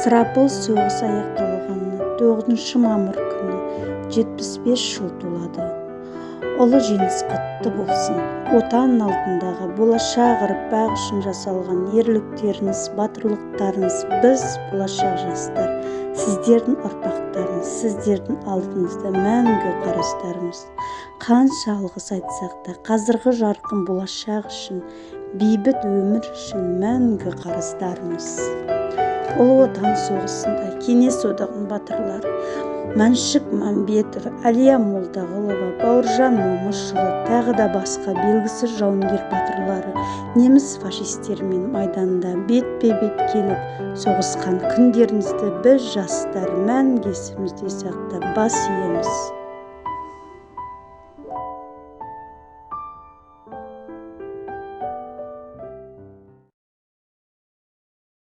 Ысырапыл соғысы аяқталғанына 9 мамыр күні 75 жыл толады. Ұлы жеңіс құтты болсын. Отан алдындағы болашақ ұрпақ үшін жасалған ерліктеріңіз, батырлықтарыңыз біз болашақ жастар, сіздердің ұрпақтарыңыз, сіздердің алдыңызда мәңгі қарыздарымыз. Қанша алғыс айтсақ та, қазіргі жарқын болашақ үшін, бейбіт өмір үшін мәңгі қарыздарымыз. Ұлы Отан соғысында Кеңес одағының батырлары Мәншүк Мәмбетов, Әлия Молдағұлова, Бауыржан Момышұлы, тағы да басқа белгісіз жауынгер батырлары неміс фашистермен майданда бетпе-бет келіп соғысқан күндеріңізді біз жастар мәңгі есімізде сақтап бас иеміз.